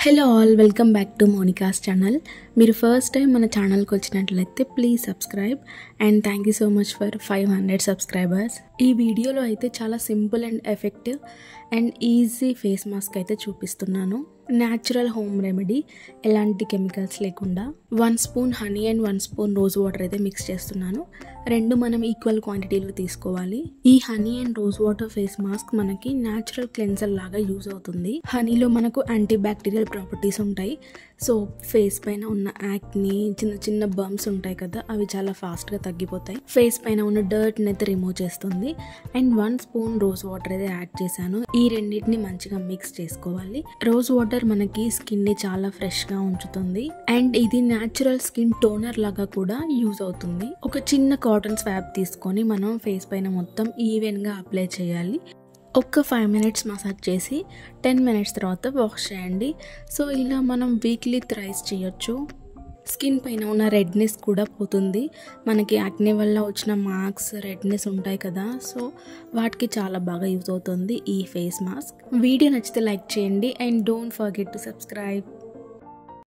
Hello all, welcome back to Monica's channel. మీరు first time మన ఛానల్కి వచ్చినట్లయితే please subscribe and thank you so much for 500 subscribers. ఈ వీడియోలో అయితే చాలా simple and effective and easy face mask అయితే చూపిస్తున్నాను. న్యాచురల్ హోమ్ రెమెడీ, ఎలాంటి కెమికల్స్ లేకుండా. 1 spoon honey and 1 spoon rose water అయితే మిక్స్ చేస్తున్నాను. రెండు మనం ఈక్వల్ క్వాంటిటీలో తీసుకోవాలి. ఈ honey and rose water face mask మనకి న్యాచురల్ క్లెన్సర్ లాగా యూజ్ అవుతుంది. హనీలో మనకు యాంటీ బ్యాక్టీరియల్ ప్రాపర్టీస్ ఉంటాయి. సో ఫేస్ పైన ఉన్న యాక్ని, చిన్న చిన్న బంప్స్ ఉంటాయి కదా, అవి చాలా ఫాస్ట్గా తగ్గిపోతాయి. ఫేస్ పైన ఉన్న డర్ట్ని అయితే రిమూవ్ చేస్తుంది. అండ్ 1 స్పూన్ రోజ్ వాటర్ అయితే యాడ్ చేశాను. ఈ రెండింటిని మంచిగా మిక్స్ చేసుకోవాలి. రోజ్ వాటర్ మనకి స్కిన్ ని చాలా ఫ్రెష్ గా ఉంచుతుంది అండ్ ఇది న్యాచురల్ స్కిన్ టోనర్ లాగా కూడా యూజ్ అవుతుంది. ఒక చిన్న కాటన్ స్వాబ్ తీసుకొని మనం ఫేస్ పైన మొత్తం ఈవెన్ గా అప్లై చేయాలి. ఒక్క 5 మినిట్స్ మసాజ్ చేసి 10 మినిట్స్ తర్వాత వాష్ చేయండి. సో ఇలా మనం వీక్లీ థ్రైస్ చేయొచ్చు. స్కిన్ పైన ఉన్న రెడ్నెస్ కూడా పోతుంది. మనకి యాక్నే వల్ల వచ్చిన మార్క్స్, రెడ్నెస్ ఉంటాయి కదా, సో వాటికి చాలా బాగా యూజ్ అవుతుంది ఈ ఫేస్ మాస్క్. వీడియో నచ్చితే లైక్ చేయండి and don't forget to subscribe.